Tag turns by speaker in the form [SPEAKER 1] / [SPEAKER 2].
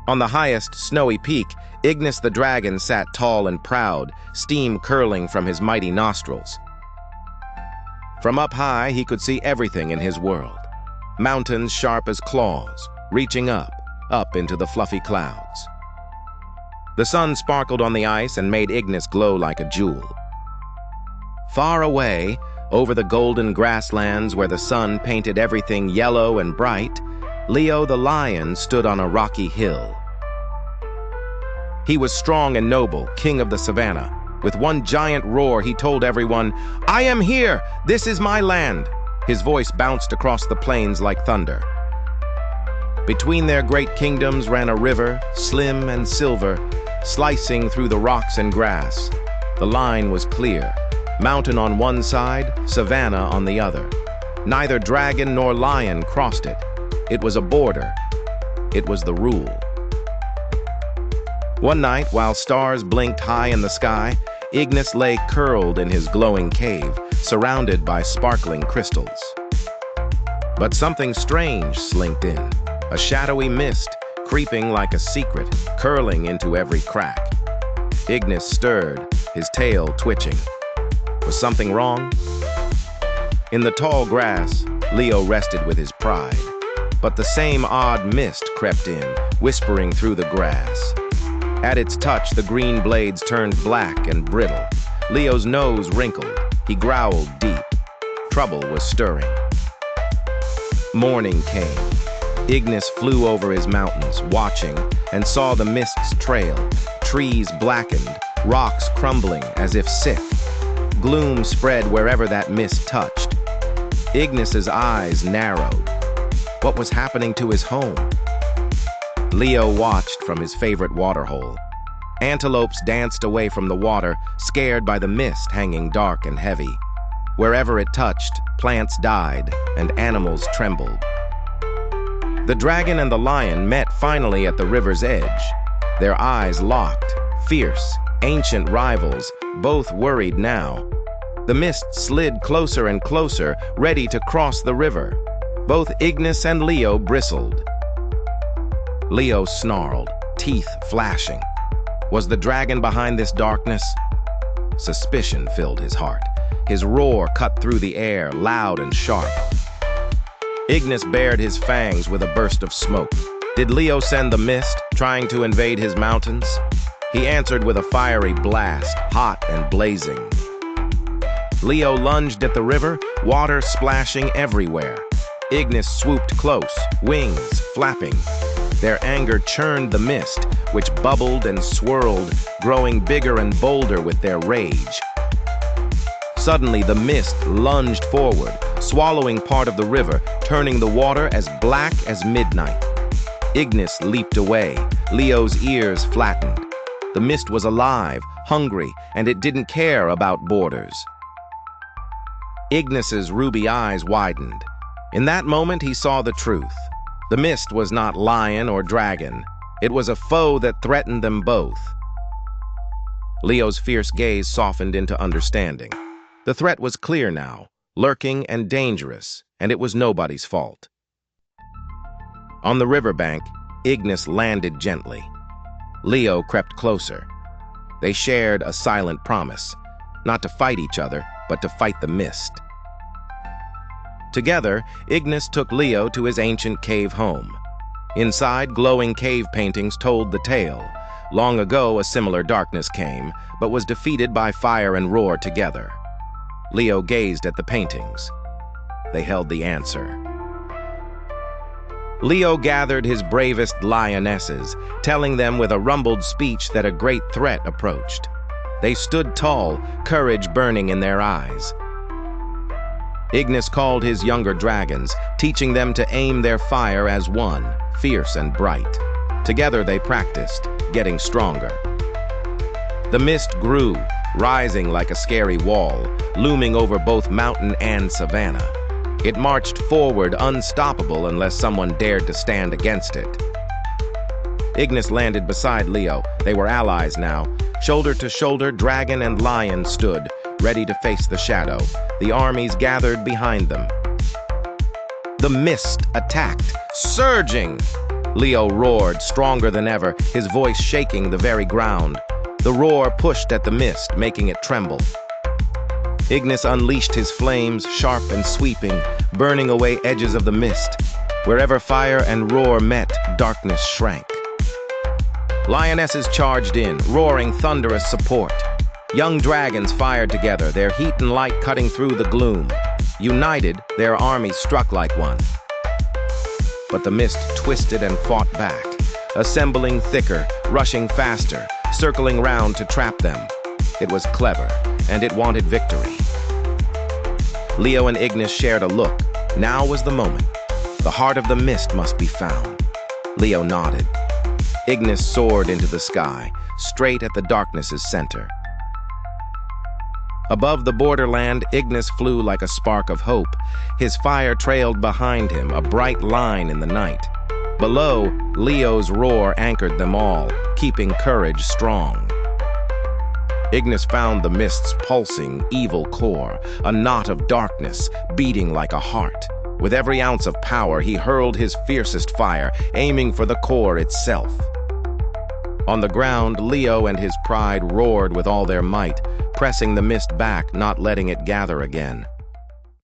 [SPEAKER 1] On the highest snowy peak, Ignis the dragon sat tall and proud, steam curling from his mighty nostrils. From up high, he could see everything in his world. Mountains sharp as claws, reaching up into the fluffy clouds. The sun sparkled on the ice and made Ignis glow like a jewel. Far away, over the golden grasslands where the sun painted everything yellow and bright, Leo the lion stood on a rocky hill. He was strong and noble, king of the savannah. With one giant roar, he told everyone, "I am here! This is my land!" His voice bounced across the plains like thunder. Between their great kingdoms ran a river, slim and silver, slicing through the rocks and grass. The line was clear. Mountain on one side, savannah on the other. Neither dragon nor lion crossed it. It was a border. It was the rule. One night, while stars blinked high in the sky, Ignis lay curled in his glowing cave, surrounded by sparkling crystals. But something strange slinked in, a shadowy mist, creeping like a secret, curling into every crack. Ignis stirred, his tail twitching. Was something wrong? In the tall grass, Leo rested with his pride. But the same odd mist crept in, whispering through the grass. At its touch, the green blades turned black and brittle. Leo's nose wrinkled. He growled deep. Trouble was stirring. Morning came. Ignis flew over his mountains, watching, and saw the mist's trail. Trees blackened, rocks crumbling as if sick. Gloom spread wherever that mist touched. Ignis's eyes narrowed. What was happening to his home? Leo watched from his favorite waterhole. Antelopes danced away from the water, scared by the mist hanging dark and heavy. Wherever it touched, plants died and animals trembled. The dragon and the lion met finally at the river's edge. Their eyes locked, fierce, ancient rivals, both worried now. The mist slid closer and closer, ready to cross the river. Both Ignis and Leo bristled. Leo snarled, teeth flashing. Was the dragon behind this darkness? Suspicion filled his heart. His roar cut through the air, loud and sharp. Ignis bared his fangs with a burst of smoke. Did Leo send the mist, trying to invade his mountains? He answered with a fiery blast, hot and blazing. Leo lunged at the river, water splashing everywhere. Ignis swooped close, wings flapping. Their anger churned the mist, which bubbled and swirled, growing bigger and bolder with their rage. Suddenly, the mist lunged forward, swallowing part of the river, turning the water as black as midnight. Ignis leaped away, Leo's ears flattened. The mist was alive, hungry, and it didn't care about borders. Ignis's ruby eyes widened. In that moment, he saw the truth. The mist was not lion or dragon. It was a foe that threatened them both. Leo's fierce gaze softened into understanding. The threat was clear now, lurking and dangerous, and it was nobody's fault. On the riverbank, Ignis landed gently. Leo crept closer. They shared a silent promise, not to fight each other, but to fight the mist. Together, Ignis took Leo to his ancient cave home. Inside, glowing cave paintings told the tale. Long ago, a similar darkness came, but was defeated by fire and roar together. Leo gazed at the paintings. They held the answer. Leo gathered his bravest lionesses, telling them with a rumbled speech that a great threat approached. They stood tall, courage burning in their eyes. Ignis called his younger dragons, teaching them to aim their fire as one, fierce and bright. Together they practiced, getting stronger. The mist grew, rising like a scary wall, looming over both mountain and savannah. It marched forward unstoppable unless someone dared to stand against it. Ignis landed beside Leo. They were allies now. Shoulder to shoulder, dragon and lion stood, ready to face the shadow. The armies gathered behind them. The mist attacked, surging. Leo roared, stronger than ever, his voice shaking the very ground. The roar pushed at the mist, making it tremble. Ignis unleashed his flames, sharp and sweeping, burning away edges of the mist. Wherever fire and roar met, darkness shrank. Lionesses charged in, roaring thunderous support. Young dragons fired together, their heat and light cutting through the gloom. United, their armies struck like one. But the mist twisted and fought back, assembling thicker, rushing faster, circling round to trap them. It was clever, and it wanted victory. Leo and Ignis shared a look. Now was the moment. The heart of the mist must be found. Leo nodded. Ignis soared into the sky, straight at the darkness's center. Above the borderland, Ignis flew like a spark of hope. His fire trailed behind him, a bright line in the night. Below, Leo's roar anchored them all, keeping courage strong. Ignis found the mist's pulsing, evil core, a knot of darkness, beating like a heart. With every ounce of power, he hurled his fiercest fire, aiming for the core itself. On the ground, Leo and his pride roared with all their might, pressing the mist back, not letting it gather again.